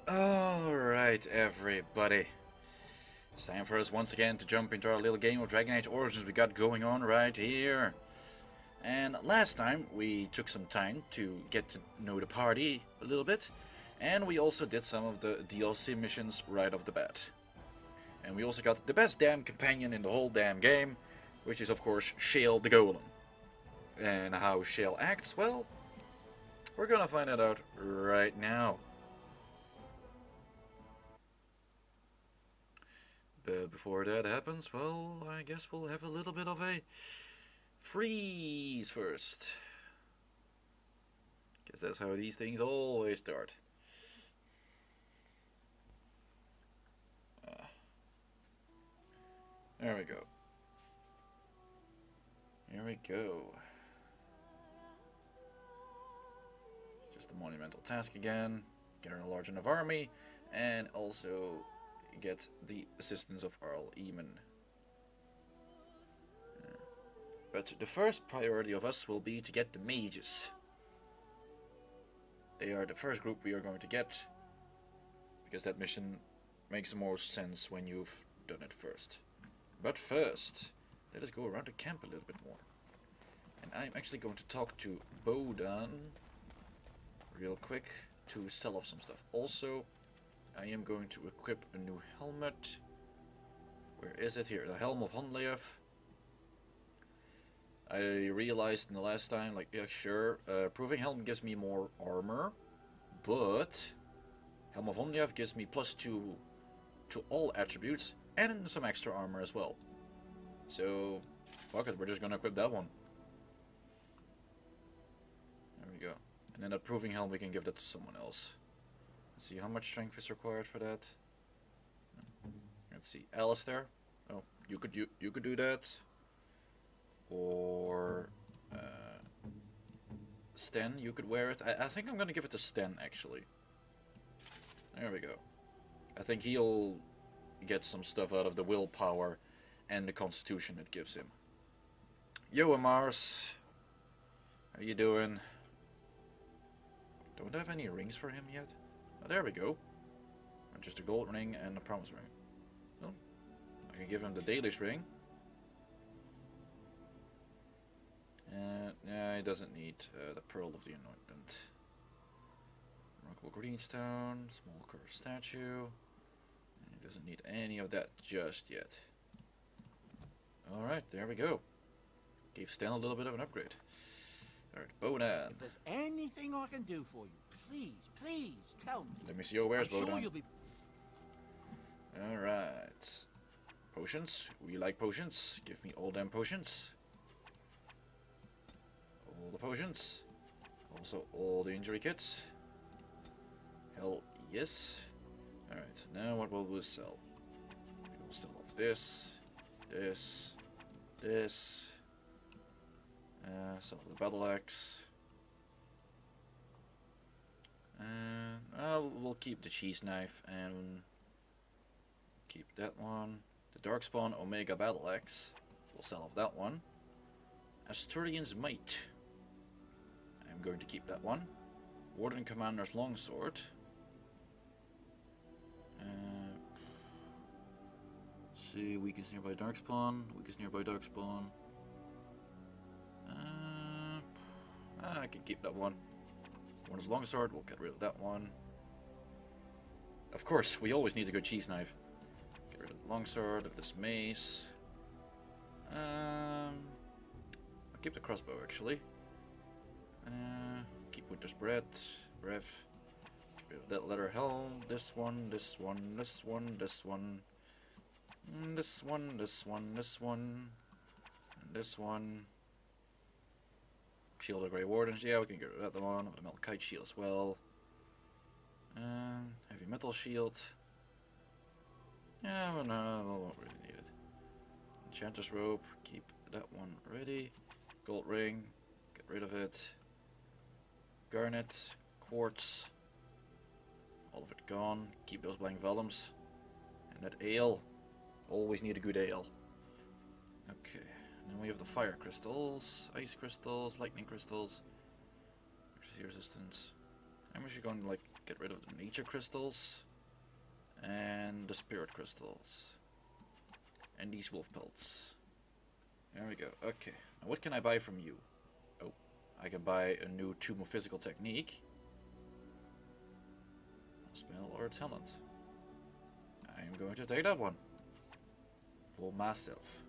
Alright, everybody. It's time for us once again to jump into our little game of Dragon Age Origins we got going on right here. And last time we took some time to get to know the party a little bit, and we also did some of the DLC missions right off the bat. And we also got the best damn companion in the whole damn game, which is of course Shale the Golem. And how Shale acts, well, we're gonna find it out right now. But before that happens, well, I guess we'll have a little bit of a freeze first. Guess that's how these things always start. There we go. Here we go. Just a monumental task again. Get a large enough army, and also get the assistance of Earl Eamon. But the first priority of us will be to get the mages. They are the first group we are going to get, because that mission makes the most sense when you've done it first. But first, let us go around the camp a little bit more. And I'm actually going to talk to Bodan real quick to sell off some stuff. Also, I am going to equip a new helmet. Where is it? Here, the Helm of Honleif. I realized in the last time, like, yeah, sure, Proving Helm gives me more armor, but Helm of Honleif gives me +2 to all attributes, and some extra armor as well. So, fuck it, we're just gonna equip that one. There we go. And then that Proving Helm, we can give that to someone else. Let's see, how much strength is required for that? Let's see, Alistair. Oh, you could do that. Or Sten, you could wear it. I think I'm gonna give it to Sten, actually. There we go. I think he'll get some stuff out of the willpower and the constitution it gives him. Yo, Mars. How you doing? Don't have any rings for him yet. Oh, there we go. Just a gold ring and a promise ring. No, I can give him the Dalish ring. Yeah, he doesn't need the Pearl of the Anointment. Remarkable Greenstone, small curved statue. He doesn't need any of that just yet. Alright, there we go. Gave Stan a little bit of an upgrade. Alright, Bodan. If there's anything I can do for you, please tell me. Let me see your wares, Bodan. Sure you'll be... Alright. Potions. We like potions. Give me all them potions. All the potions. Also all the injury kits. Hell yes. Alright, now what will we sell? We will sell off this, this, this. Sell the battle axe. We'll keep the cheese knife and keep that one. The Darkspawn Omega battle axe. We'll sell off that one. Asturian's Might. I'm going to keep that one. Warden Commander's Longsword. See, weakness nearby Darkspawn. Weakness nearby Darkspawn. I can keep that one. Warden's Longsword, we'll get rid of that one. Of course, we always need a good cheese knife. Get rid of the Longsword, of this mace. I'll keep the crossbow actually. Keep Winter's Breath. Get rid of that leather helm. This one, this one, this one, this one. This one, this one, this one. And this one. Shield of Grey Wardens, yeah, we can get rid of that one. The Metal Kite Shield as well. Heavy Metal Shield. Yeah, but no, we won't really need it. Enchanter's Rope, keep that one ready. Gold Ring, get rid of it. Garnet, Quartz, all of it gone. Keep those Blank Vellums. And that ale, always need a good ale. Okay. Then we have the fire crystals, ice crystals, lightning crystals, electricity resistance. I'm actually going to like get rid of the nature crystals. And the spirit crystals. And these wolf pelts. There we go. Okay. Now what can I buy from you? Oh, I can buy a new Tomb of Physical Technique. Spell or a talent. I'm going to take that one. For myself.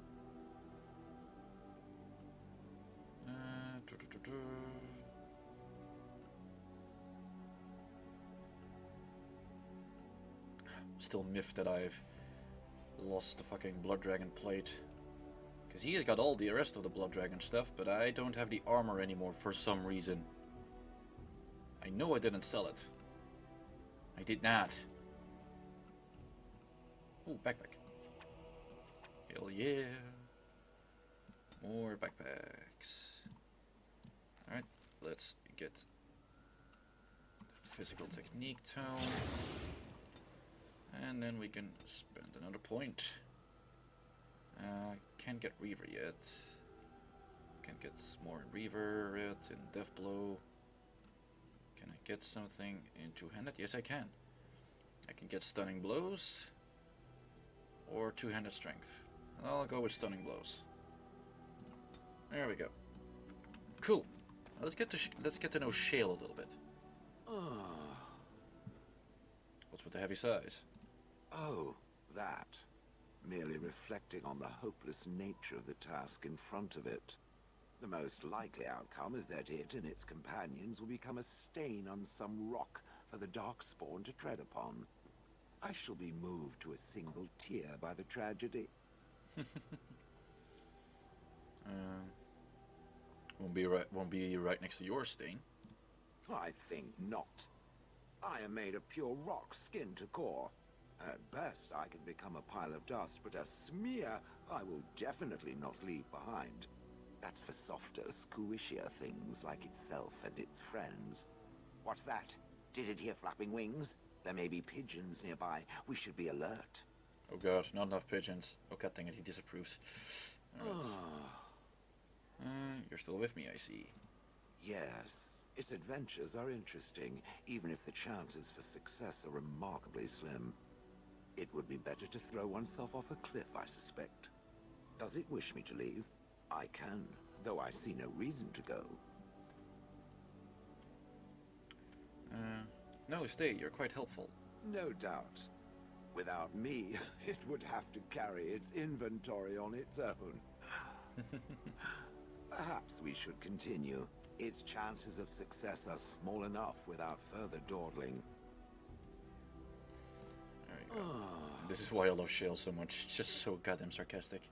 Still miffed that I've lost the fucking Blood Dragon plate. Because he has got all the rest of the Blood Dragon stuff, but I don't have the armor anymore for some reason. I know I didn't sell it. I did not. Oh, backpack. Hell yeah. More backpacks. Alright, let's get that physical technique tome. And then we can spend another point. Can't get Reaver yet. Can't get more Reaver yet in Death Blow. Can I get something in two-handed? Yes, I can. I can get Stunning Blows or two-handed Strength. I'll go with Stunning Blows. There we go. Cool. Now let's get to know Shale a little bit. What's with the heavy sighs? Oh, that. Merely reflecting on the hopeless nature of the task in front of it. The most likely outcome is that it and its companions will become a stain on some rock for the Darkspawn to tread upon. I shall be moved to a single tear by the tragedy. Won't be right next to your stain. I think not. I am made of pure rock, skin to core. At best, I can become a pile of dust, but a smear I will definitely not leave behind. That's for softer, squishier things like itself and its friends. What's that? Did it hear flapping wings? There may be pigeons nearby. We should be alert. Oh god, not enough pigeons. Oh god dang it, he disapproves. Alright. You're still with me, I see. Yes, its adventures are interesting, even if the chances for success are remarkably slim. It would be better to throw oneself off a cliff, I suspect. Does it wish me to leave? I can, though I see no reason to go. No, stay. You're quite helpful. No doubt. Without me, it would have to carry its inventory on its own. Perhaps we should continue. Its chances of success are small enough without further dawdling. There you go. This is why I love Shale so much. It's just so goddamn sarcastic.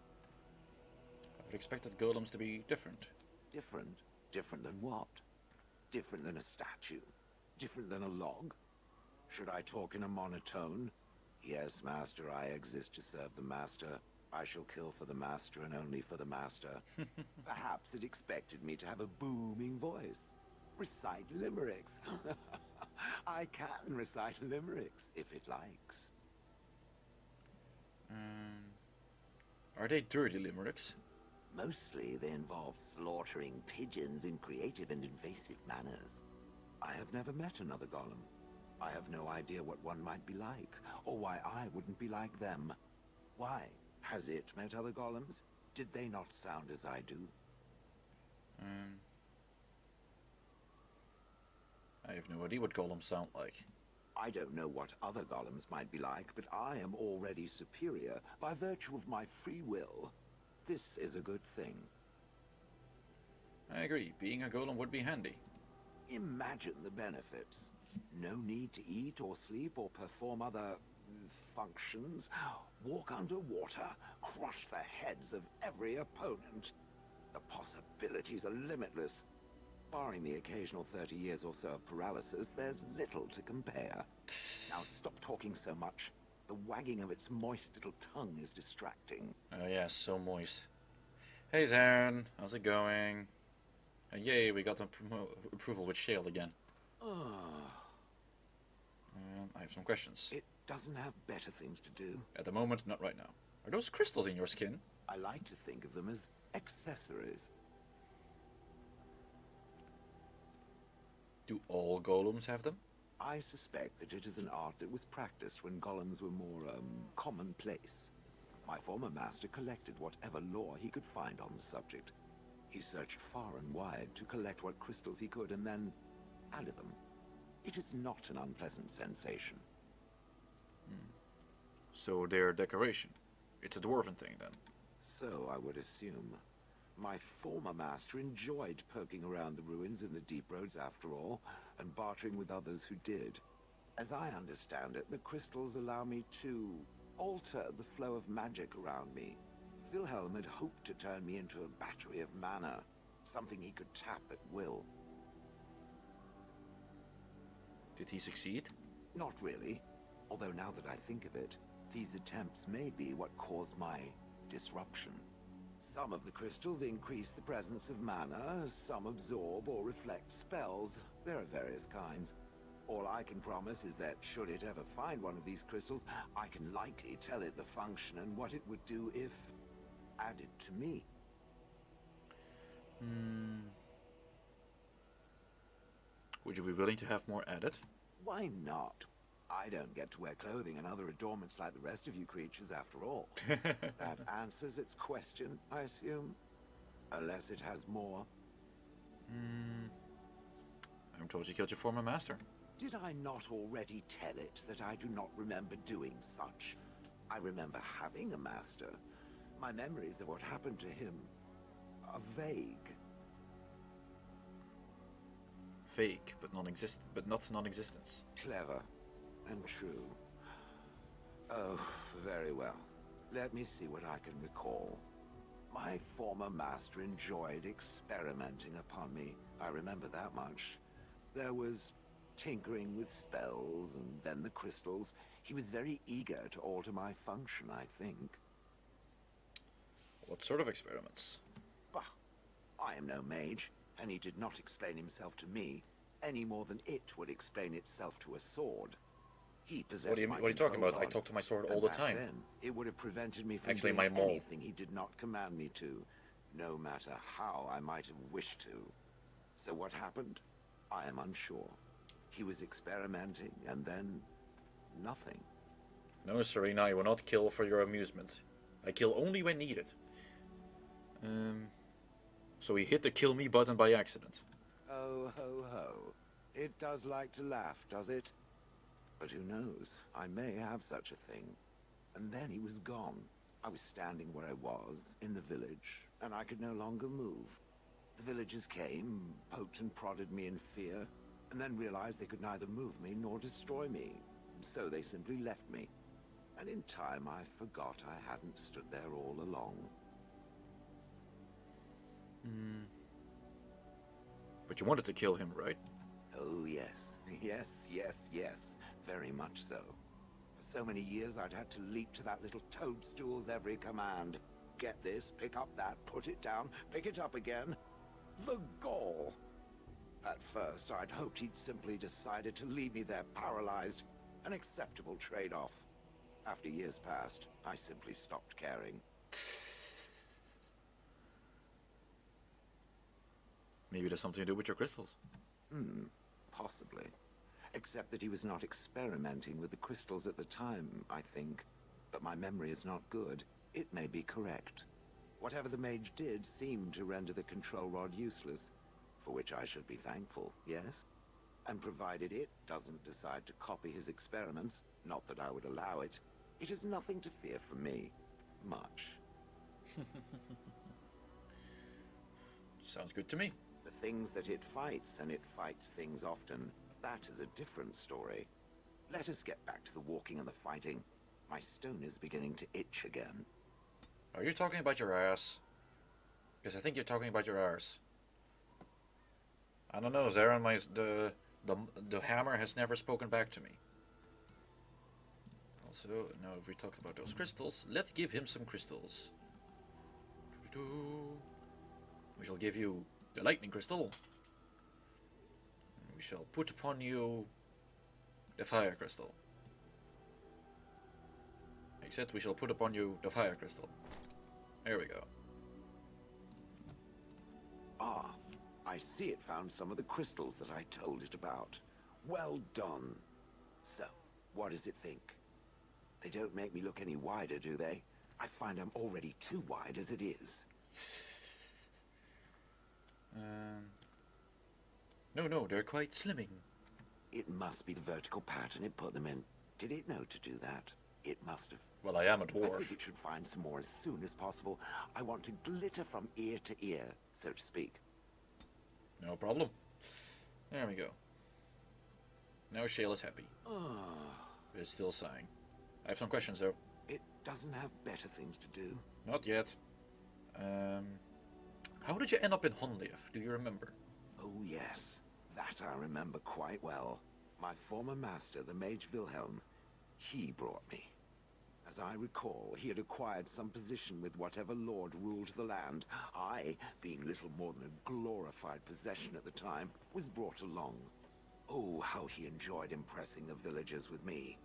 I would expected golems to be different. Different? Different than what? Different than a statue? Different than a log? Should I talk in a monotone? Yes, Master, I exist to serve the Master. I shall kill for the Master and only for the Master. Perhaps it expected me to have a booming voice. Recite limericks. I can recite limericks, if it likes. Are they dirty limericks? Mostly they involve slaughtering pigeons in creative and invasive manners. I have never met another golem. I have no idea what one might be like, or why I wouldn't be like them. Why? Has it met other golems? Did they not sound as I do? I have no idea what golems sound like. I don't know what other golems might be like, but I am already superior by virtue of my free will. This is a good thing. I agree. Being a golem would be handy. Imagine the benefits. No need to eat or sleep or perform other functions. Walk underwater, crush the heads of every opponent. The possibilities are limitless. Barring the occasional 30 years or so of paralysis, there's little to compare. Now stop talking so much. The wagging of its moist little tongue is distracting. Oh yeah, so moist. Hey Zaren, how's it going? Yay, we got approval with Shale again. I have some questions. It doesn't have better things to do. At the moment, not right now. Are those crystals in your skin? I like to think of them as accessories. Do all golems have them? I suspect that it is an art that was practiced when golems were more, commonplace. My former master collected whatever lore he could find on the subject. He searched far and wide to collect what crystals he could and then added them. It is not an unpleasant sensation. So they're decoration. It's a dwarven thing then. So I would assume. My former master enjoyed poking around the ruins in the deep roads after all, and bartering with others who did. As I understand it, the crystals allow me to alter the flow of magic around me. Wilhelm had hoped to turn me into a battery of mana, something he could tap at will. Did he succeed? Not really, although now that I think of it, these attempts may be what caused my disruption. Some of the crystals increase the presence of mana, some absorb or reflect spells. There are various kinds. All I can promise is that should it ever find one of these crystals, I can likely tell it the function and what it would do if added to me. Would you be willing to have more added? Why not? I don't get to wear clothing and other adornments like the rest of you creatures after all. That answers its question, I assume? Unless it has more. I'm told you killed your former master. Did I not already tell it that I do not remember doing such? I remember having a master. My memories of what happened to him are vague. Fake, but not non-existence. Clever. And true. Oh, very well. Let me see what I can recall. My former master enjoyed experimenting upon me. I remember that much. There was tinkering with spells, and then the crystals. He was very eager to alter my function, I think. What sort of experiments? Bah, I am no mage, and he did not explain himself to me, any more than it would explain itself to a sword. He possessed What are you talking about? I talk to my sword all the time. Then, it would have prevented me from Actually, doing my maul. anything he did not command me to, no matter how I might have wished to. So what happened? I am unsure. He was experimenting, and then nothing. No, Serena, I will not kill for your amusement. I kill only when needed. So he hit the kill me button by accident. Oh, ho, ho. It does like to laugh, does it? But who knows? I may have such a thing. And then he was gone. I was standing where I was, in the village, and I could no longer move. The villagers came, poked and prodded me in fear, and then realized they could neither move me nor destroy me. So they simply left me. And in time I forgot I hadn't stood there all along. But you wanted to kill him, right? Oh, yes. Yes, yes, yes. Very much so. For so many years, I'd had to leap to that little toadstool's every command. Get this, pick up that, put it down, pick it up again. The gall! At first, I'd hoped he'd simply decided to leave me there paralyzed. An acceptable trade-off. After years passed, I simply stopped caring. Maybe there's something to do with your crystals. Possibly. Except that he was not experimenting with the crystals at the time, I think. But my memory is not good. It may be correct. Whatever the mage did seemed to render the control rod useless, for which I should be thankful, yes? And provided it doesn't decide to copy his experiments, not that I would allow it, it is nothing to fear from me. Much. Sounds good to me. The things that it fights, and it fights things often, that is a different story. Let us get back to the walking and the fighting. My stone is beginning to itch again. Are you talking about your ass? Because I think you're talking about your arse. I don't know, Zaran, the hammer has never spoken back to me. Also, now if we talked about those crystals, let's give him some crystals. We shall give you the lightning crystal. We shall put upon you the fire crystal. Except we shall put upon you the fire crystal. There we go. Ah, I see it found some of the crystals that I told it about. Well done. So, what does it think? They don't make me look any wider, do they? I find I'm already too wide as it is. No, they're quite slimming. It must be the vertical pattern it put them in. Did it know to do that? It must have. Well, I am a I dwarf. think it should find some more as soon as possible. I want to glitter from ear to ear, so to speak. No problem. There we go. Now Shale is happy. But it's still sighing. I have some questions though. It doesn't have better things to do. Not yet. How did you end up in Honleif? Do you remember? Oh yes, that I remember quite well. My former master, the Mage Wilhelm, he brought me. As I recall, he had acquired some position with whatever lord ruled the land. I, being little more than a glorified possession at the time, was brought along. Oh, how he enjoyed impressing the villagers with me.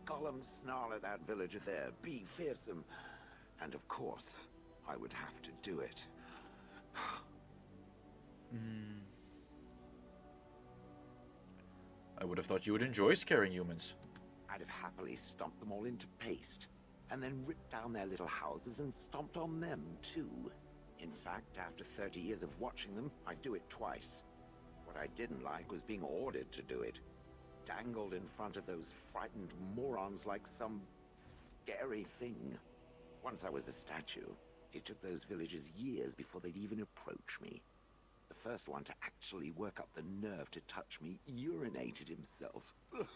Gollum snarl at that villager there, be fearsome. And of course, I would have to do it. I would have thought you would enjoy scaring humans. I'd have happily stomped them all into paste, and then ripped down their little houses and stomped on them, too. In fact, after 30 years of watching them, I'd do it twice. What I didn't like was being ordered to do it. Dangled in front of those frightened morons like some scary thing. Once I was a statue, it took those villagers years before they'd even approach me. The first one to actually work up the nerve to touch me urinated himself. Ugh.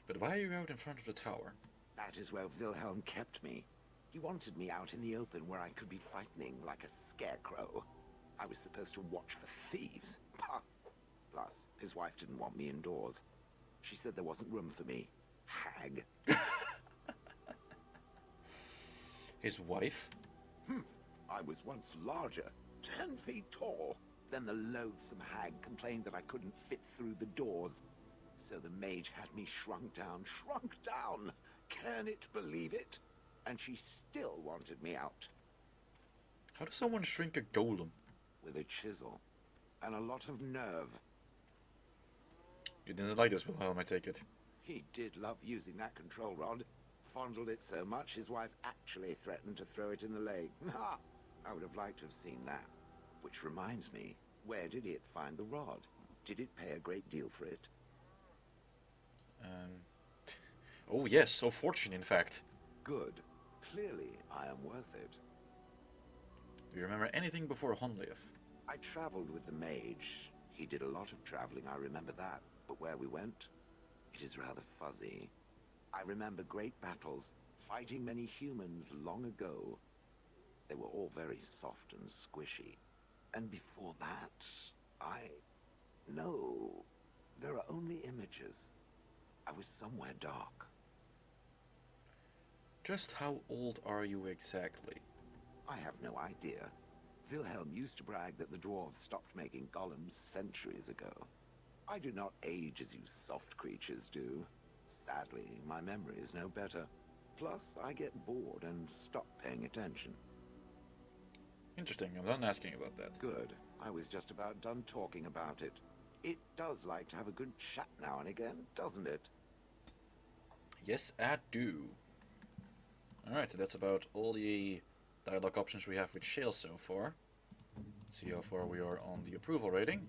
But why are you out in front of the tower? That is where Wilhelm kept me. He wanted me out in the open where I could be frightening like a scarecrow. I was supposed to watch for thieves. Pah. Plus, his wife didn't want me indoors. She said there wasn't room for me. Hag. His wife? I was once larger, 10 feet tall. Then the loathsome hag complained that I couldn't fit through the doors. So the mage had me shrunk down. Can it believe it? And she still wanted me out. How does someone shrink a golem? With a chisel. And a lot of nerve. You didn't like this, Wilhelm, I take it. He did love using that control rod. Fondled it so much, his wife actually threatened to throw it in the lake. Ha! I would have liked to have seen that. Which reminds me, where did it find the rod? Did it pay a great deal for it? Oh yes, so fortune in fact. Good. Clearly, I am worth it. Do you remember anything before Honleif? I traveled with the mage. He did a lot of traveling, I remember that. But where we went, it is rather fuzzy. I remember great battles, fighting many humans long ago. They were all very soft and squishy. And before that, No, there are only images. I was somewhere dark. Just how old are you exactly? I have no idea. Wilhelm used to brag that the dwarves stopped making golems centuries ago. I do not age as you soft creatures do. Sadly, my memory is no better. Plus, I get bored and stop paying attention. Interesting, I'm done asking about that. Good. I was just about done talking about it. It does like to have a good chat now and again, doesn't it? Yes, I do. Alright, so that's about all the dialogue options we have with Shale so far. Let's see how far we are on the approval rating.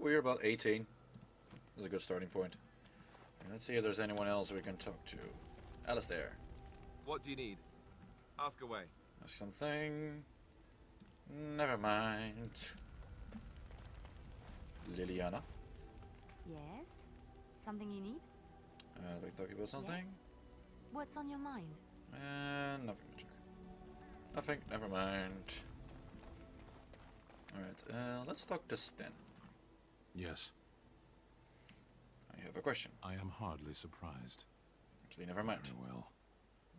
We're about 18. That's a good starting point. Let's see if there's anyone else we can talk to. Alistair. What do you need? Ask away. Ask something. Never mind. Liliana. Yes? Something you need? I'd like to talk about something. Yes. What's on your mind? Nothing major. Nothing, never mind. Alright, let's talk to Sten. Yes, I have a question. I am hardly surprised. Actually, never mind. Very well.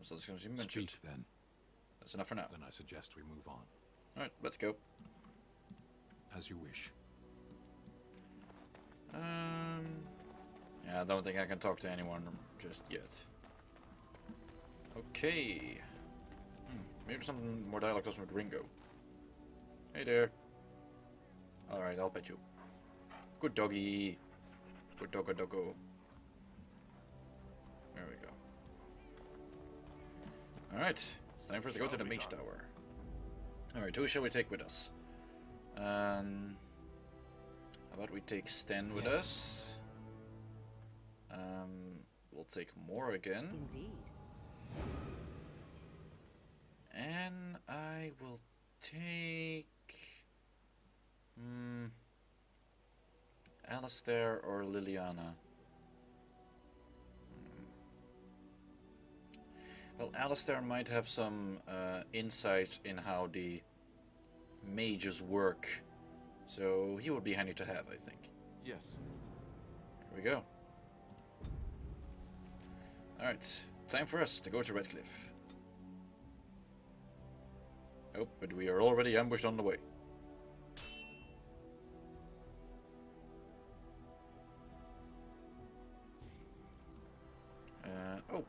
So that's going to be mentioned. Speak then. That's enough for now. Then I suggest we move on. Alright, let's go. As you wish. Yeah, I don't think I can talk to anyone just yet. Okay. Maybe some more dialogue with Ringo. Hey there. Alright, I'll pet you. Good doggy. Good doggo doggo. There we go. Alright, it's time for us to go to the Mage Tower. Alright, who shall we take with us? How about we take Sten with us? We'll take Morrigan. Indeed. And I will take... Alistair or Liliana. Well, Alistair might have some insight in how the mages work, so he would be handy to have, I think. Yes. Here we go. Alright, time for us to go to Redcliffe. Oh, but we are already ambushed on the way. Oh,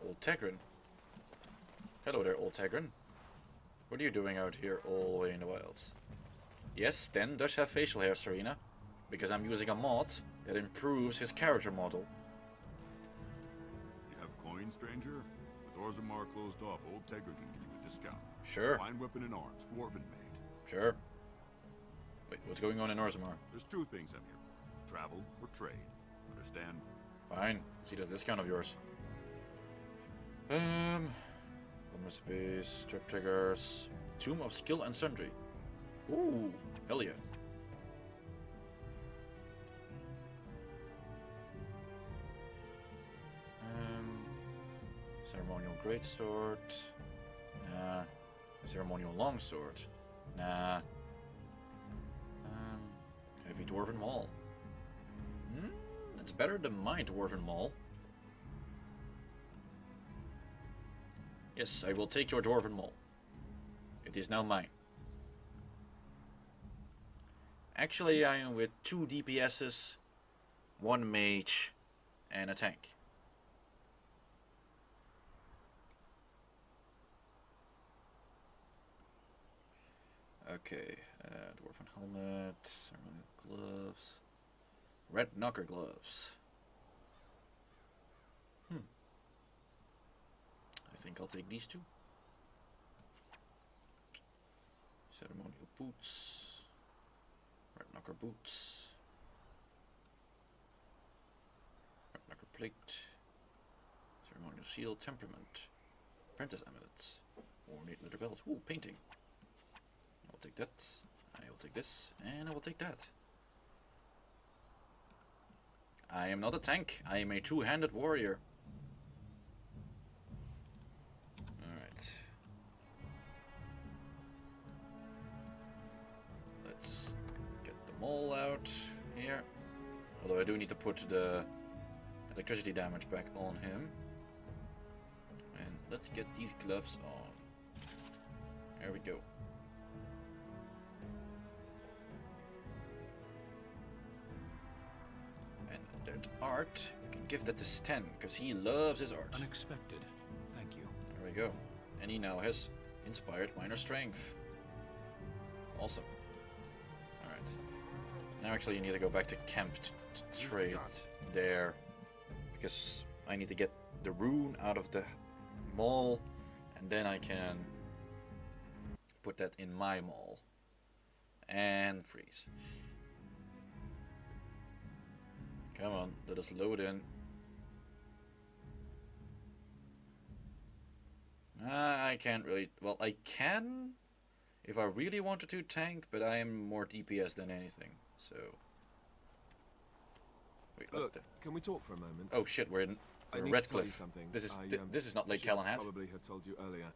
Old Tegrin. Hello there, Old Tegrin. What are you doing out here all the way in the wilds? Yes, Sten does have facial hair, Serena, because I'm using a mod that improves his character model. You have coin, stranger? With Orzammar closed off, Old Tegra can give you a discount. Sure. Fine weapon and arms, dwarven made. Sure. Wait, what's going on in Orzammar? There's two things I'm here for. Travel or trade. Understand? Fine. See that discount of yours. Former space, trip triggers, Tomb of Skill and Sundry. Ooh, hell yeah. Ceremonial greatsword. Nah. Ceremonial longsword. Nah. Heavy dwarven maul. That's better than my dwarven maul. Yes, I will take your dwarven maul. It is now mine. Actually, I am with 2 DPSs, 1 mage, and a tank. Okay, dwarven helmet, ceremonial gloves, red knocker gloves. I think I'll take these 2. Ceremonial boots, red knocker boots, red knocker plate, ceremonial shield, temperament, apprentice amulets, ornate leather belt. Ooh, painting. I'll take that. I will take this, and I will take that. I am not a tank. I am a 2-handed warrior. Alright. Let's get the mole out here. Although I do need to put the electricity damage back on him. And let's get these gloves on. There we go. And that art, you can give that to Sten, because he loves his art. Unexpected. Thank you. There we go. And he now has inspired minor strength. Awesome. Alright. Now actually you need to go back to camp to trade there. Because I need to get the rune out of the mall. And then I can put that in my mall. And freeze. Come on, let us load in. I can't really... Well, I can if I really wanted to tank, but I am more DPS than anything, so... Wait, what Look, the... can we talk for a moment? Oh shit, we're in I need to tell you Redcliffe. something. This is I, this is not Lake should Callahan. Probably have told you earlier.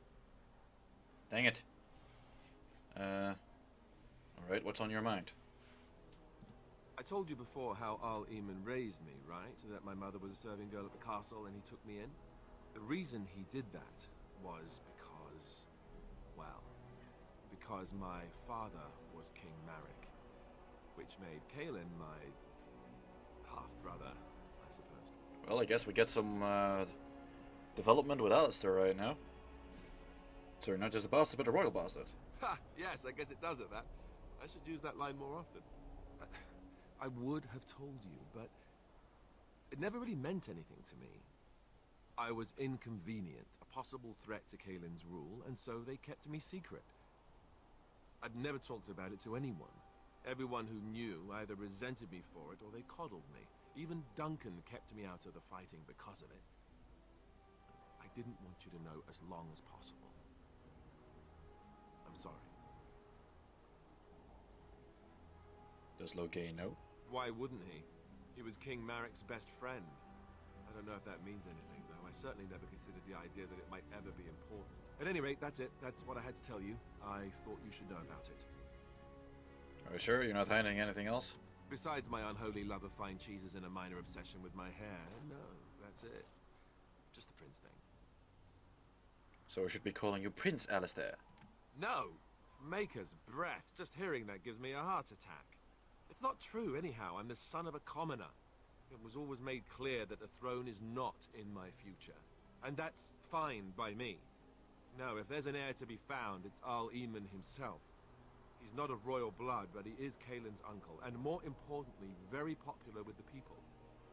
Dang it. Alright, what's on your mind? I told you before how Al Eamon raised me, right? That my mother was a serving girl at the castle and he took me in. The reason he did that was because, well, because my father was King Marek, which made Kaelin my half-brother, I suppose. Well, I guess we get some development with Alistair right now. So you're not just a bastard, but a royal bastard. Ha! Yes, I guess it does at that. I should use that line more often. I would have told you, but it never really meant anything to me. I was inconvenient, a possible threat to Kaelin's rule, and so they kept me secret. I'd never talked about it to anyone. Everyone who knew either resented me for it or they coddled me. Even Duncan kept me out of the fighting because of it. I didn't want you to know as long as possible. I'm sorry. Does Loghain know? Why wouldn't he? He was King Maric's best friend. I don't know if that means anything, though. I certainly never considered the idea that it might ever be important. At any rate, that's it. That's what I had to tell you. I thought you should know about it. Are you sure you're not hiding anything else? Besides my unholy love of fine cheeses and a minor obsession with my hair, no, that's it. Just the prince thing. So we should be calling you Prince Alistair. No! Maker's breath. Just hearing that gives me a heart attack. It's not true, anyhow. I'm the son of a commoner. It was always made clear that the throne is not in my future. And that's fine by me. No, if there's an heir to be found, it's Arl Eamon himself. He's not of royal blood, but he is Kaelin's uncle, and more importantly, very popular with the people.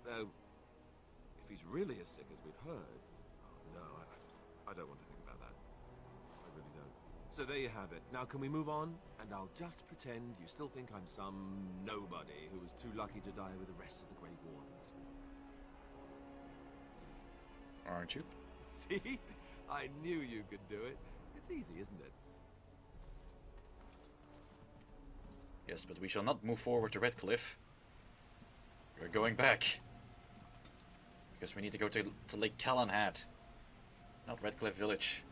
Though, if he's really as sick as we've heard... Oh, no, I don't want to think about that. I really don't. So there you have it. Now can we move on? And I'll just pretend you still think I'm some nobody who was too lucky to die with the rest of the Grey Wardens. Aren't you? See? I knew you could do it. It's easy, isn't it? Yes, but we shall not move forward to Redcliffe. We're going back. Because we need to go to Lake Calenhat. Not Redcliffe Village.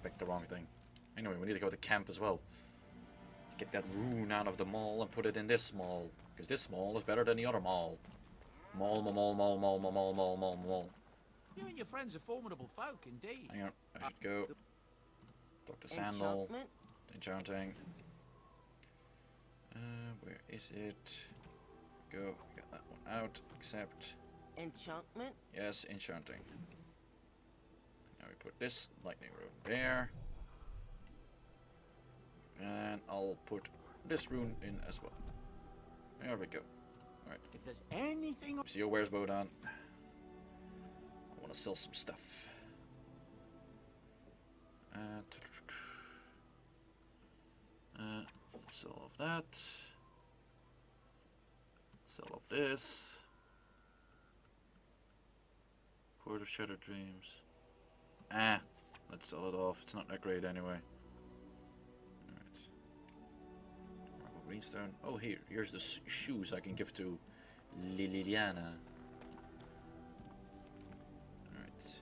Picked the wrong thing. Anyway, we need to go to camp as well. Get that rune out of the mall and put it in this mall. Because this mall is better than the other mall. Mall. You and your friends are formidable folk, indeed. Hang on, I should go. Dr. Sandal. Enchanting. Where is it? Go, get that one out. Accept. Enchantment? Yes, enchanting. Now we put this lightning rune there. And I'll put this rune in as well. There we go. Alright. If there's anything... See your wares boat on. I want to sell some stuff. Sell off that. Sell off this. Port of Shattered Dreams. Let's sell it off. It's not that great anyway. Alright. Marble Greenstone. Oh, here's the shoes I can give to Liliana. Alright.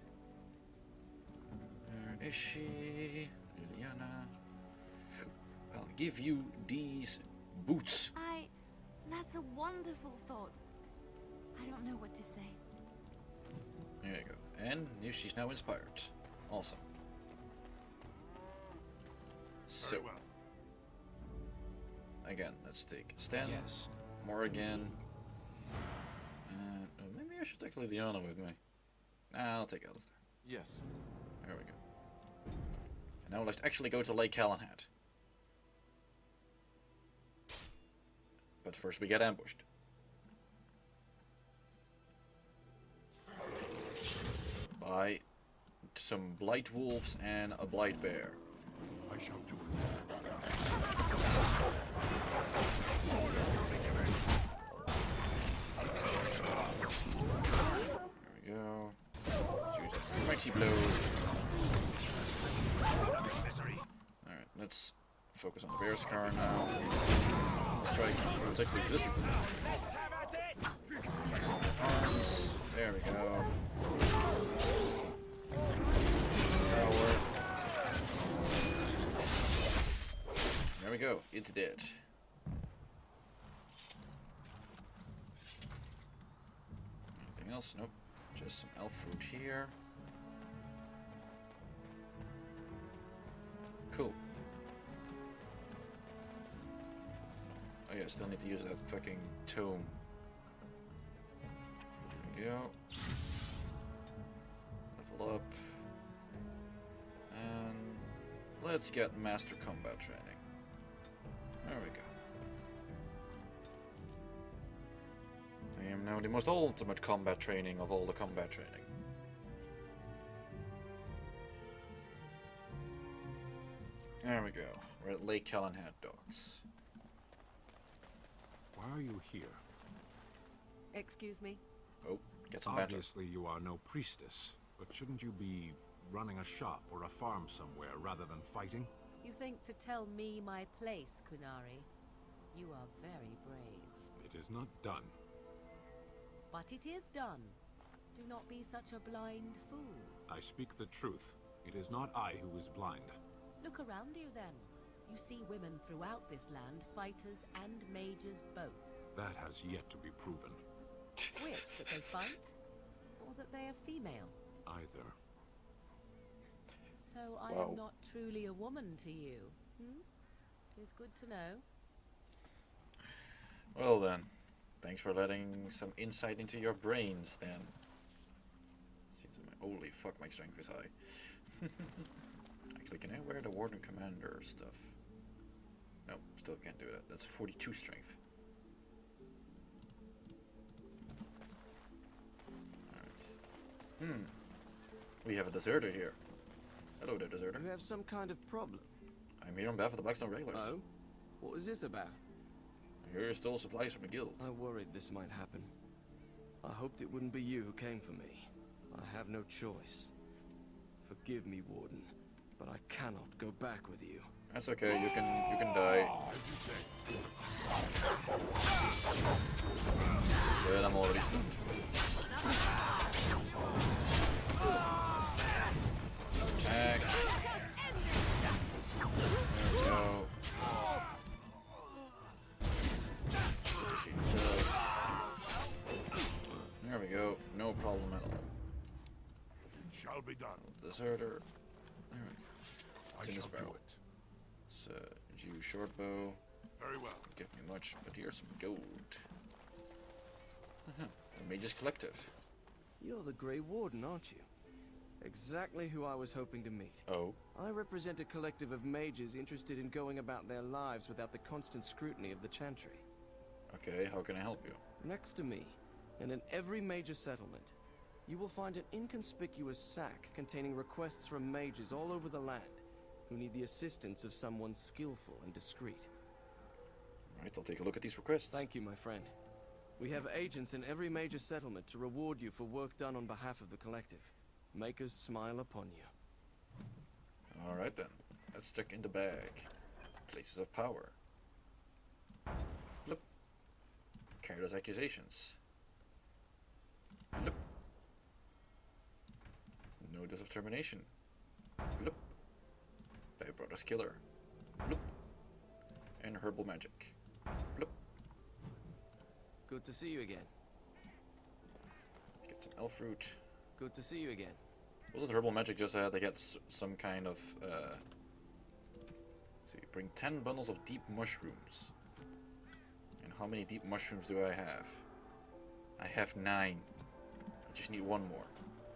Where is she? Liliana. I'll give you these boots. That's a wonderful thought. I don't know what to say. There you go. And she's now inspired. Awesome. So, again, let's take Sten, Yes. Morrigan, and maybe I should take Lydiana with me. Nah, I'll take Alistair. Yes. There we go. And now let's actually go to Lake Calenhat. But first we get ambushed. By some blight wolves and a blight bear. I shall do it. There we go. Choose a mighty blow. Alright, let's focus on the bear's car now. Strike. Oh, it's actually resistant to that. Some arms. There we go. Tower. There we go. It's dead. Anything else? Nope. Just some elf fruit here. Cool. Oh yeah, I still need to use that fucking tome. There we go. Level up. And let's get Master Combat Training. There we go. I am now the most ultimate combat training of all the combat training. There we go. We're at Lake Callahan Docks. Why are you here? Excuse me? Oh, get some banter. Obviously you are no priestess, but shouldn't you be running a shop or a farm somewhere rather than fighting? You think to tell me my place, Kunari? You are very brave. It is not done. But it is done. Do not be such a blind fool. I speak the truth. It is not I who is blind. Look around you then. You see women throughout this land, fighters and mages both. That has yet to be proven. Which, that they fight? Or that they are female? Either. So I Wow. am not truly a woman to you, hmm? It is good to know. Well then, thanks for letting some insight into your brains then. Holy fuck, my strength is high. Actually, can I wear the Warden Commander stuff? No, still can't do that. That's 42 strength. Alright. We have a deserter here. Hello there, deserter. You have some kind of problem. I'm here on behalf of the Blackstone Regulars. Oh? What was this about? I hear you stole supplies from the guild. I worried this might happen. I hoped it wouldn't be you who came for me. I have no choice. Forgive me, Warden, but I cannot go back with you. That's okay, you can die. Well, I'm already stunned. Attack. There we go. There we go. No problem at all. It shall be done. Deserter. There we go. It's in his barrel. It's a Jew short bow. Very well. Don't give me much, but here's some gold. The Mages Collective. You're the Grey Warden, aren't you? Exactly who I was hoping to meet. Oh. I represent a collective of mages interested in going about their lives without the constant scrutiny of the Chantry. Okay, how can I help you? Next to me, and in every major settlement, you will find an inconspicuous sack containing requests from mages all over the land who need the assistance of someone skillful and discreet. Alright, I'll take a look at these requests. Thank you, my friend. We have agents in every major settlement to reward you for work done on behalf of the collective. Make us smile upon you. Alright then. Let's check in the bag. Places of power. Look. Careless accusations. Look. Notice of termination. Look. Thy brother's killer. Look. And herbal magic. Look. Good to see you again. Let's get some elf fruit. Good to see you again. Wasn't herbal magic just they get some kind of see, bring 10 bundles of deep mushrooms. And how many deep mushrooms do I have? I have 9. I just need 1 more.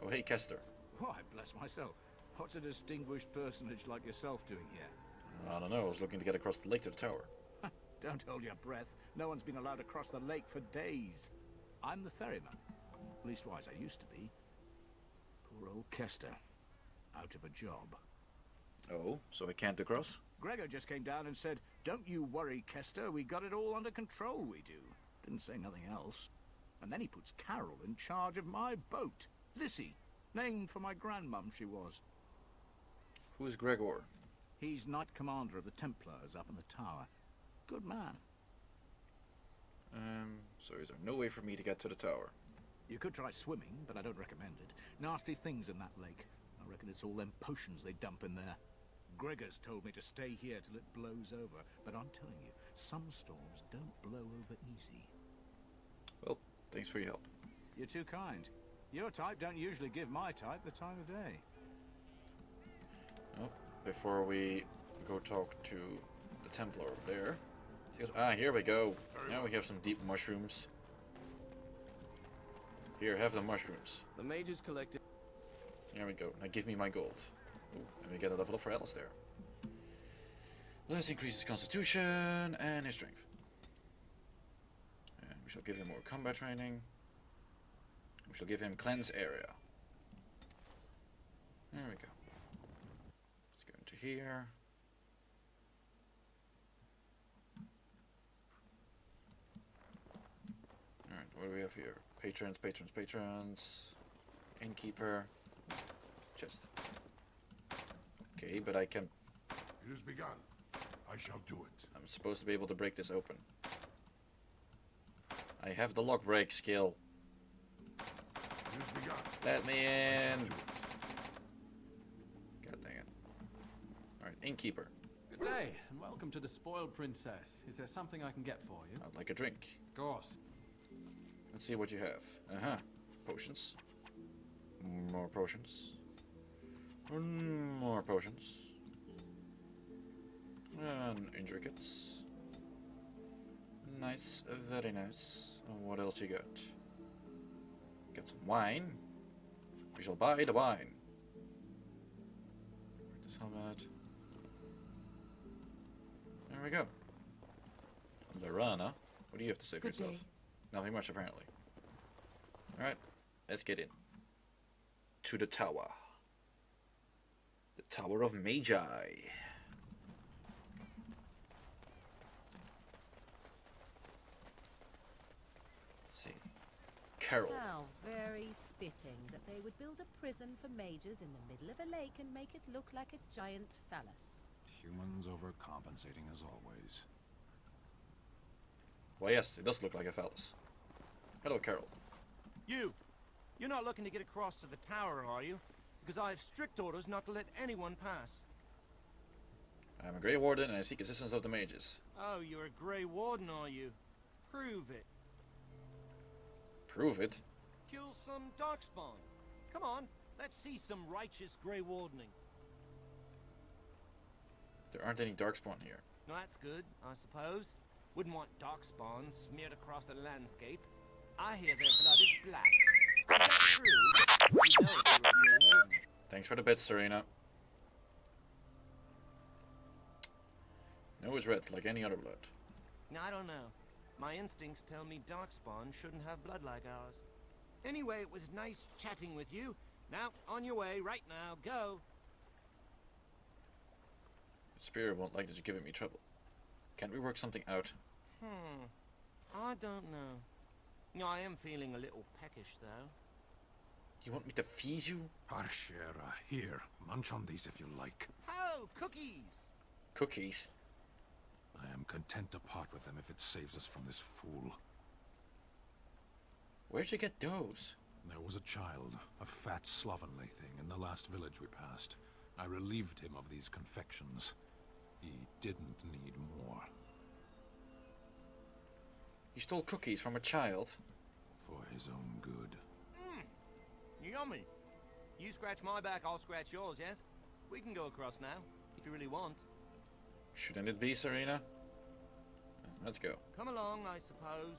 Oh hey, Kester. Why, bless myself. What's a distinguished personage like yourself doing here? I don't know, I was looking to get across the lake to the tower. Don't hold your breath. No one's been allowed to cross the lake for days. I'm the ferryman. Leastwise, I used to be. Poor old Kester. Out of a job. Oh, so I can't across? Gregor just came down and said, "Don't you worry, Kester. We got it all under control, we do." Didn't say nothing else. And then he puts Carol in charge of my boat. Lissy. Named for my grandmum, she was. Who's Gregor? He's Knight Commander of the Templars up in the tower. Good man. So is there no way for me to get to the tower? You could try swimming, but I don't recommend it. Nasty things in that lake. I reckon it's all them potions they dump in there. Gregor's told me to stay here till it blows over, but I'm telling you, some storms don't blow over easy. Well, thanks for your help. You're too kind. Your type don't usually give my type the time of day. Oh, before we go talk to the Templar over there. Here we go. Now we have some deep mushrooms. Here, have the mushrooms. The mages collective. There we go. Now give me my gold. Ooh, and we get a level up for Alistair. Let's increase his constitution and his strength. And we shall give him more combat training. We shall give him cleanse area. There we go. Let's go into here. Alright, what do we have here? Patrons, patrons, patrons. Innkeeper. Chest. Okay, but I can... It has begun. I shall do it. I'm supposed to be able to break this open. I have the lock break skill. It has begun. Let me in. God dang it. Alright, innkeeper. Good day, and welcome to the Spoiled Princess. Is there something I can get for you? I'd like a drink. Of course. Let's see what you have. Uh-huh. Potions. More potions. More potions. And injury kits. Nice, very nice. What else you got? Got some wine. We shall buy the wine. This helmet. There we go. Lorana, what do you have to say for yourself? Nothing much, apparently. Alright, let's get in. To the tower. The Tower of Magi. Let's see. Carol. How very fitting that they would build a prison for mages in the middle of a lake and make it look like a giant phallus. Humans overcompensating as always. Well, yes, it does look like a phallus. Hello, Carol. You're not looking to get across to the tower, are you? Because I have strict orders not to let anyone pass. I'm a Grey Warden and I seek assistance of the mages. Oh, you're a Grey Warden, are you? Prove it. Prove it? Kill some Darkspawn. Come on, let's see some righteous Grey Wardening. There aren't any Darkspawn here. Well, that's good, I suppose. Wouldn't want Darkspawn smeared across the landscape. I hear their blood is black. Is that true? You know you're a Grey Warden. Thanks for the bits, Serena. No, it's red, like any other blood. I don't know. My instincts tell me Darkspawn shouldn't have blood like ours. Anyway, it was nice chatting with you. Now, on your way, right now, go. Spirit won't like that you're giving me trouble. Can't we work something out? I don't know. No, I am feeling a little peckish, though. You want me to feed you? Arshera, here. Munch on these if you like. Oh, cookies! Cookies? I am content to part with them if it saves us from this fool. Where'd you get those? There was a child, a fat, slovenly thing, in the last village we passed. I relieved him of these confections. He didn't need more. You stole cookies from a child? For his own good. Yummy. You scratch my back, I'll scratch yours, yes? We can go across now, if you really want. Shouldn't it be, Serena? Let's go. Come along, I suppose.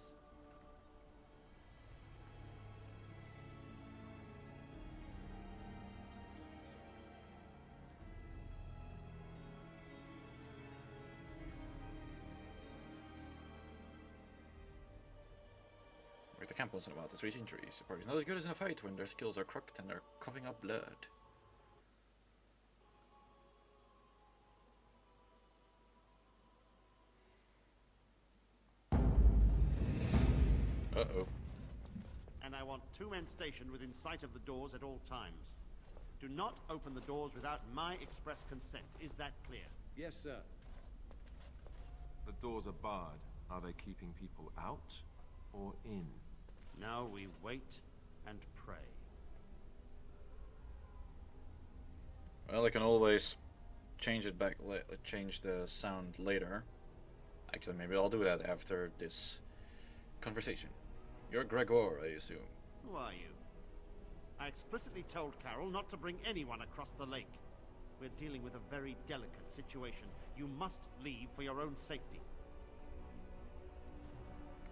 Wait, the camp wasn't about the 3 injuries. The party's not as good as in a fight when their skills are crooked and they're coughing up blood. Uh-oh. And I want 2 men stationed within sight of the doors at all times. Do not open the doors without my express consent. Is that clear? Yes, sir. The doors are barred. Are they keeping people out or in? Now we wait and pray. Well, I can always change it back, change the sound later. Actually, maybe I'll do that after this conversation. You're Gregor, I assume. Who are you? I explicitly told Carol not to bring anyone across the lake. We're dealing with a very delicate situation. You must leave for your own safety.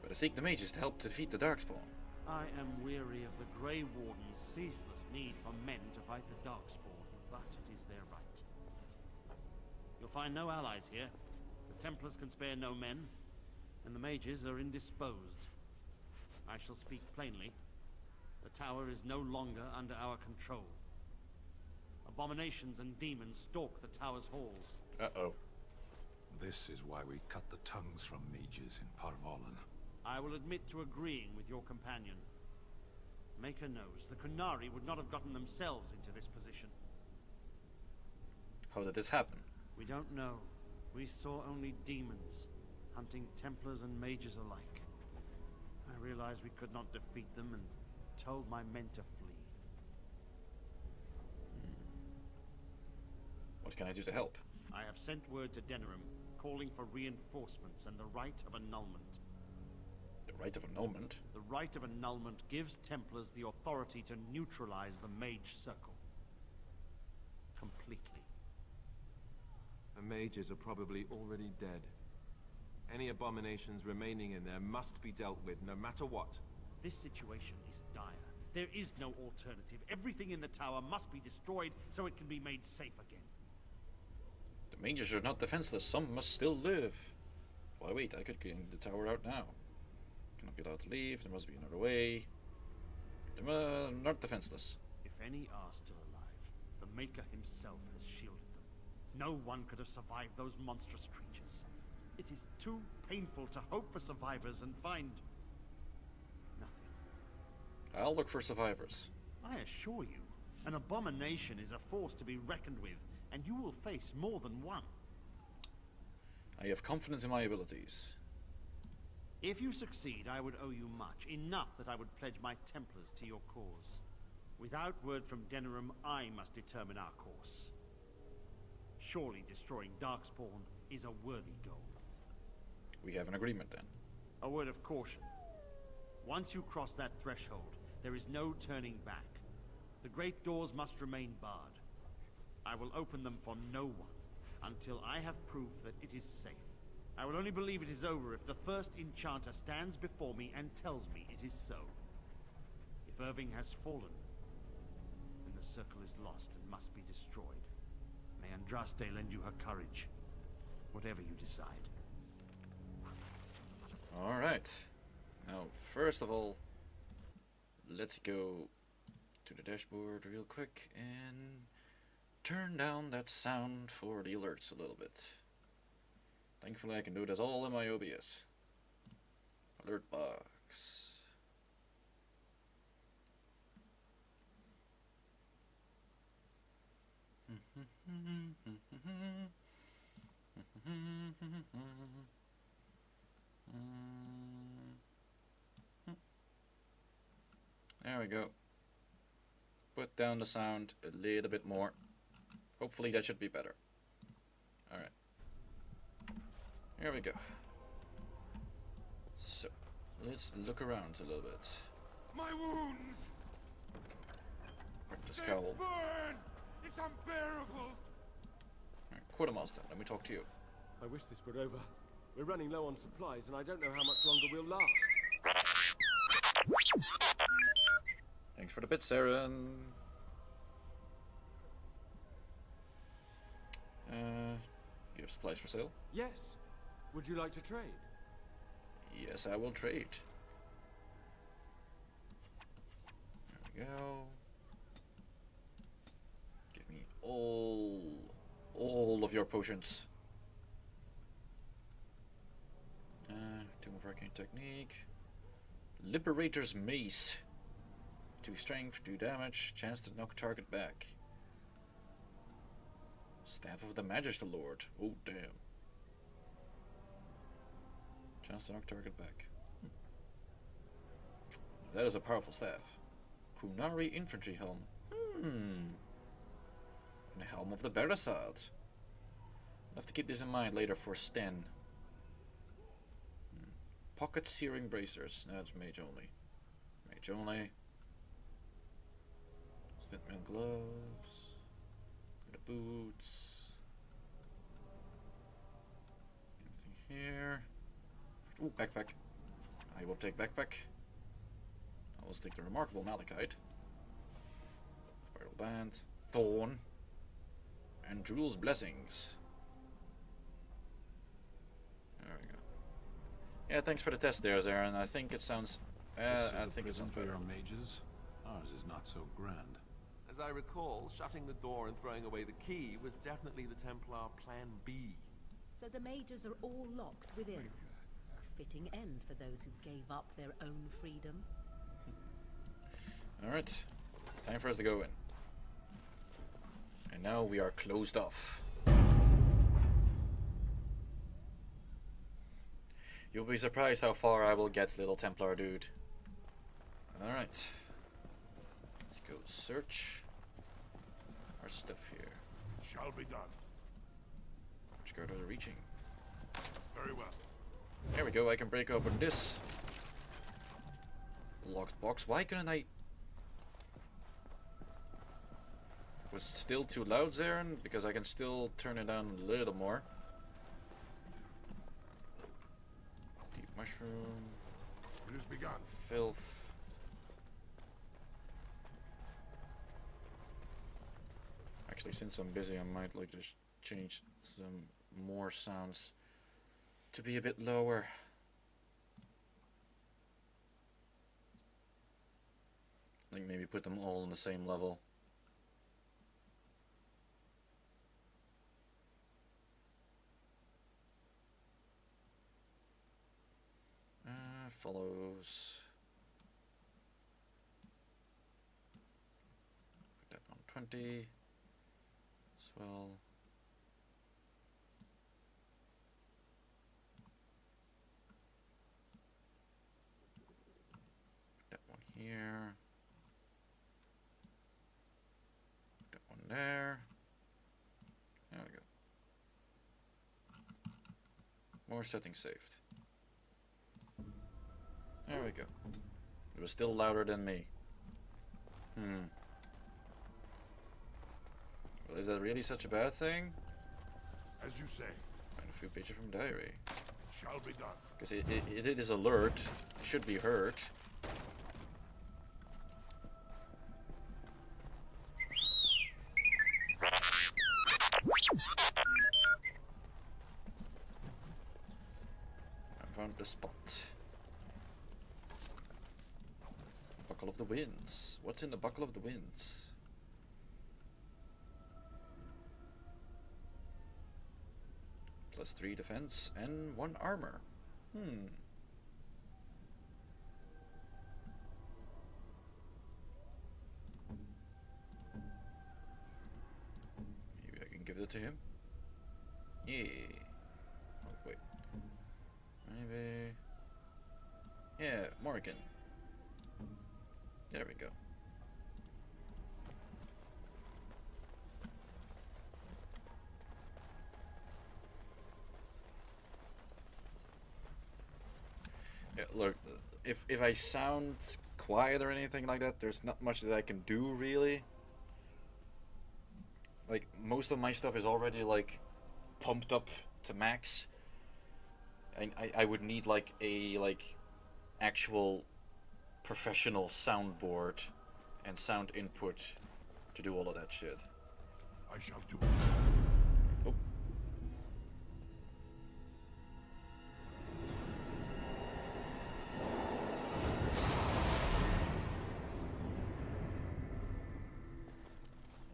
But I seek the mages to help defeat the Darkspawn. I am weary of the Grey Warden's ceaseless need for men to fight the Darkspawn, but it is their right. You'll find no allies here. Templars can spare no men, and the mages are indisposed. I shall speak plainly. The tower is no longer under our control. Abominations and demons stalk the tower's halls. Uh-oh. This is why we cut the tongues from mages in Parvolan. I will admit to agreeing with your companion. Maker knows the Kunari would not have gotten themselves into this position. How did this happen? We don't know. We saw only demons, hunting Templars and mages alike. I realized we could not defeat them and told my men to flee. What can I do to help? I have sent word to Denerim, calling for reinforcements and the right of annulment. The right of annulment? The right of annulment gives Templars the authority to neutralize the Mage Circle. Completely. The mages are probably already dead. Any abominations remaining in there must be dealt with, no matter what. This situation is dire. There is no alternative. Everything in the tower must be destroyed so it can be made safe again. The mages are not defenseless. Some must still live. Why wait, I could get the tower out now. Cannot be allowed to leave. There must be another way. They're not defenseless. If any are still alive, the Maker himself has shielded them. No one could have survived those monstrous creatures. It is too painful to hope for survivors and find nothing. I'll look for survivors. I assure you, an abomination is a force to be reckoned with, and you will face more than one. I have confidence in my abilities. If you succeed, I would owe you much, enough that I would pledge my Templars to your cause. Without word from Denerim, I must determine our course. Surely destroying Darkspawn is a worthy goal. We have an agreement then. A word of caution. Once you cross that threshold, there is no turning back. The great doors must remain barred. I will open them for no one until I have proof that it is safe. I will only believe it is over if the first enchanter stands before me and tells me it is so. If Irving has fallen, then the circle is lost and must be destroyed. May Andraste lend you her courage, whatever you decide. Alright. Now, first of all, let's go to the dashboard real quick and turn down that sound for the alerts a little bit. Thankfully I can do this all in my OBS. Alert box. There we go. Put down the sound a little bit more. Hopefully that should be better. Alright. Here we go. So, let's look around a little bit. My wounds! Print the scowl. Burn! It's unbearable! Alright, Quartermaster, let me talk to you. I wish this were over. We're running low on supplies, and I don't know how much longer we'll last. Thanks for the bits, Aaron. You have supplies for sale? Yes. Would you like to trade? Yes, I will trade. There we go. Give me all of your potions. Tomb of Arcane Technique. Liberator's Mace. 2 strength, 2 damage, chance to knock target back. Staff of the Magister Lord. Oh, damn. Chance to knock target back. That is a powerful staff. Kunari Infantry Helm. And the Helm of the Barasad. I'll have to keep this in mind later for Sten. Pocket Searing Bracers. That's mage only. Mage only. Spitman gloves. The boots. Anything here? Ooh, backpack. I will take backpack. I will take the Remarkable Malachite. Spiral Band. Thorn. And Jewel's Blessings. Yeah, thanks for the test there, Aaron. I think it sounds... I think it sounds for better. your mages. Ours is not so grand. As I recall, shutting the door and throwing away the key was definitely the Templar Plan B. So the mages are all locked within. A fitting end for those who gave up their own freedom. Alright, time for us to go in. And now we are closed off. You'll be surprised how far I will get, little Templar dude. Alright. Let's go search our stuff here. Shall be done. Which card are we reaching? Very well. There we go, I can break open this locked box. Why couldn't I... Was it still too loud, Zaren? Because I can still turn it down a little more. Deep mushroom. It has begun. Filth. Actually, since I'm busy, I might like just change some more sounds to be a bit lower. Like maybe put them all on the same level. Follows. Put that on 20 as well. That one here. That one there. There we go. More settings saved. There we go. It was still louder than me. Well, is that really such a bad thing? As you say. Find a few pages from diary. Shall be done. Because it is alert. It should be heard. I found the spot. Buckle of the Winds. What's in the Buckle of the Winds? +3 defense and 1 armor. Maybe I can give it to him. Yeah. Oh wait. Maybe. Yeah, Morgan. There we go. Yeah, look, if I sound quiet or anything like that, there's not much that I can do really. Like most of my stuff is already like pumped up to max. I would need like a actual professional soundboard and sound input to do all of that shit. I shall do it. Oh.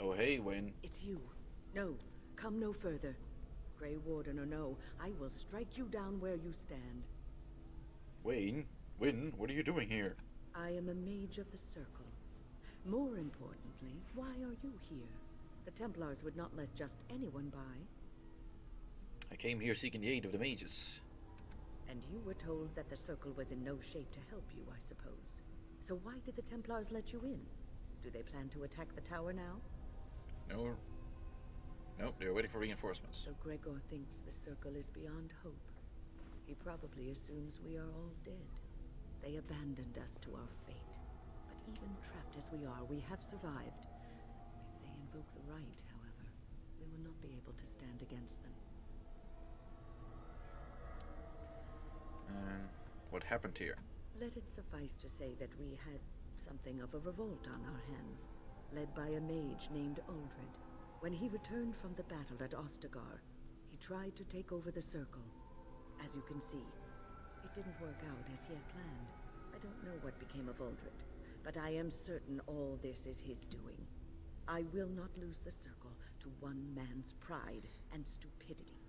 Oh hey, Wayne. It's you. No, come no further. Grey Warden or no, I will strike you down where you stand. Wayne? Wynn, what are you doing here? I am a mage of the Circle. More importantly, why are you here? The Templars would not let just anyone by. I came here seeking the aid of the mages. And you were told that the Circle was in no shape to help you, I suppose. So why did the Templars let you in? Do they plan to attack the tower now? No. Nope, they're waiting for reinforcements. So Gregor thinks the Circle is beyond hope. He probably assumes we are all dead. They abandoned us to our fate. But even trapped as we are, we have survived. If they invoke the right, however, we will not be able to stand against them. And what happened here? Let it suffice to say that we had something of a revolt on our hands, led by a mage named Uldred. When he returned from the battle at Ostagar, he tried to take over the Circle. As you can see, It didn't work out as he had planned. I don't know what became of Uldred, but I am certain all this is his doing. I will not lose the circle to one man's pride and stupidity.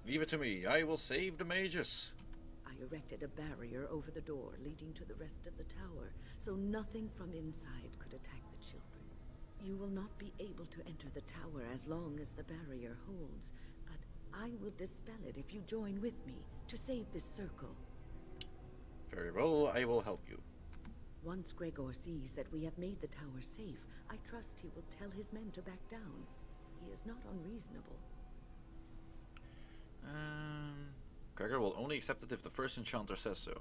Leave it to me. I will save the mages. I erected a barrier over the door leading to the rest of the tower, so nothing from inside could attack the children. You will not be able to enter the tower as long as the barrier holds, but I will dispel it if you join with me to save this circle. Very well, I will help you. Once Gregor sees that we have made the tower safe, I trust he will tell his men to back down. He is not unreasonable. Gregor will only accept it if the first enchanter says so.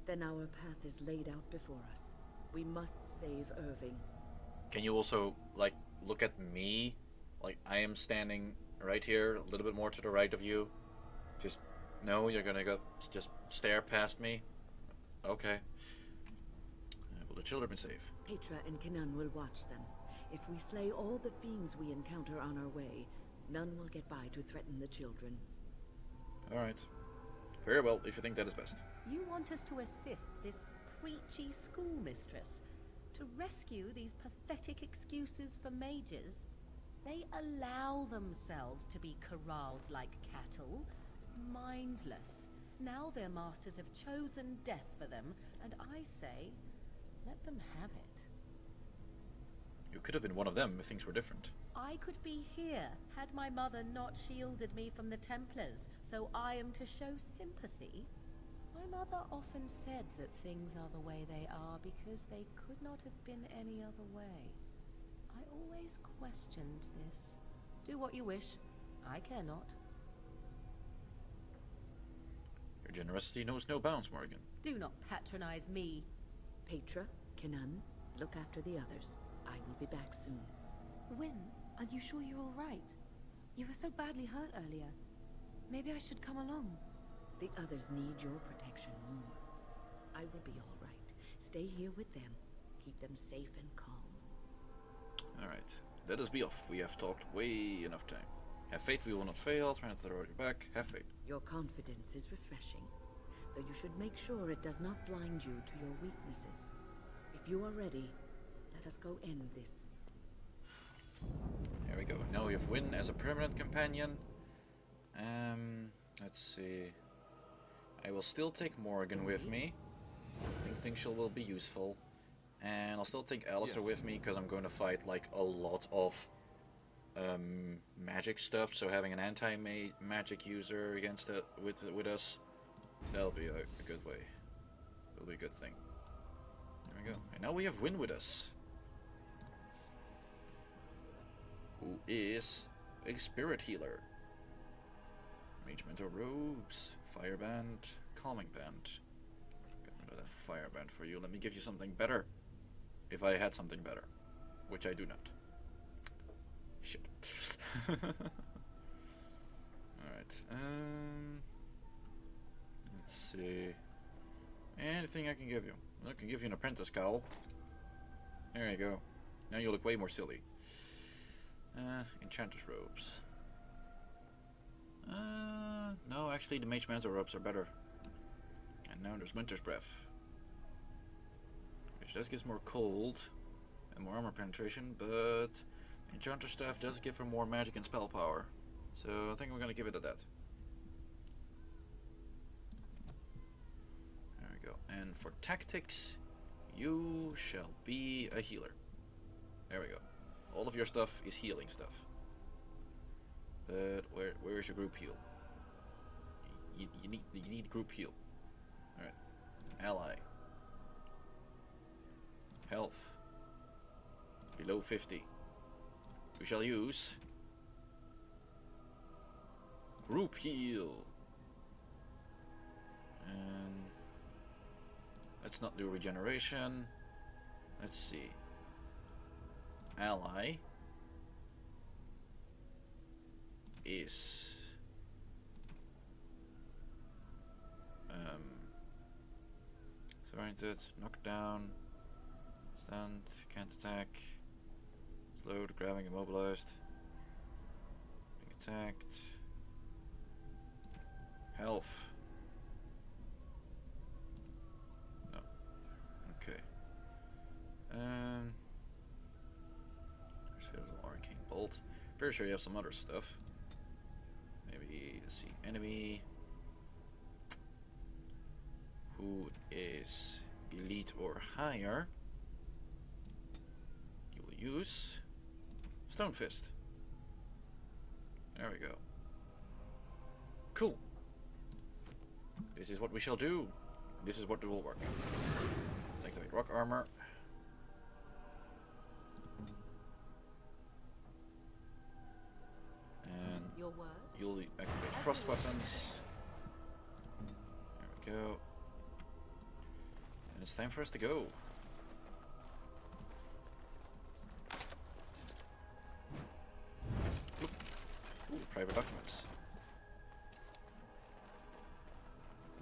Then our path is laid out before us. We must save Irving. Can you also, like, look at me? Like, I am standing right here, a little bit more to the right of you. Just, no, you're gonna go, just stare past me? Okay. Will the children be safe? Petra and Kenan will watch them. If we slay all the fiends we encounter on our way, none will get by to threaten the children. Alright. Very well, if you think that is best. You want us to assist this preachy schoolmistress to rescue these pathetic excuses for mages? They allow themselves to be corralled like cattle, mindless. Now their masters have chosen death for them, and I say, let them have it. You could have been one of them if things were different. I could be here had my mother not shielded me from the Templars, so I am to show sympathy. My mother often said that things are the way they are because they could not have been any other way. I always questioned this. Do what you wish. I care not. Your generosity knows no bounds, Morgan. Do not patronize me. Petra, Kenan, look after the others. I will be back soon. Wynne, are you sure you're all right? You were so badly hurt earlier. Maybe I should come along. The others need your protection more. I will be all right. Stay here with them. Keep them safe and calm. Alright, let us be off. We have talked way enough time. Have faith we will not fail. Try not to throw you back. Have faith. Your confidence is refreshing, though you should make sure it does not blind you to your weaknesses. If you are ready, let us go end this. There we go. Now we have Wynne as a permanent companion. Let's see. I will still take Morgan with me. I think she will be useful. And I'll still take Alistair with me because I'm going to fight like a lot of magic stuff. So having an anti-magic user against it with us, that'll be a good way. It'll be a good thing. There we go. And now we have Wynne with us, who is a spirit healer. Mage Mentor Robes, Fire Band, Calming Band. Got rid of that Fire Band for you. Let me give you something better. If I had something better. Which I do not. Shit. Alright. Let's see. Anything I can give you. I can give you an apprentice cowl. There you go. Now you look way more silly. Enchanter's robes. No, actually the Mage Mentor robes are better. And now there's Winter's Breath, which does give more cold and more armor penetration, but Enchanter Staff does give her more magic and spell power. So I think we're gonna give it at that. There we go. And for tactics, you shall be a healer. There we go. All of your stuff is healing stuff. But where is your group heal? You need group heal. Alright. Ally. Health. Below 50. We shall use group heal. And let's not do regeneration. Let's see. Ally is oriented, knockdown, stunned, can't attack, slowed, grabbing, immobilized, being attacked. Health. No. Okay. There's an arcane bolt. Pretty sure you have some other stuff. Maybe, let's see, enemy who is elite or higher. You will use Stone Fist. There we go. Cool. This is what we shall do. This is what will work. Let's activate rock armor. And you'll activate frost weapons. There we go. And it's time for us to go. Ooh, private documents.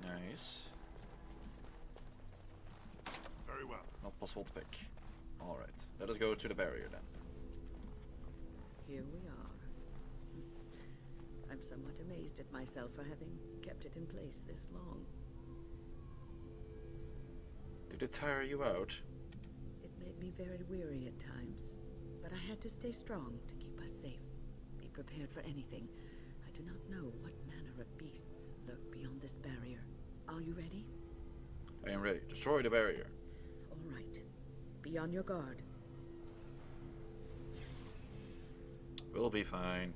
Nice. Very well. Not possible to pick. Alright, let us go to the barrier then. Here we are. I'm somewhat amazed at myself for having kept it in place this long. Did it tire you out? It made me very weary at times, but I had to stay strong to keep us safe. Be prepared for anything. I do not know what manner of beasts lurk beyond this barrier. Are you ready? I am ready. Destroy the barrier. All right. Be on your guard. We'll be fine.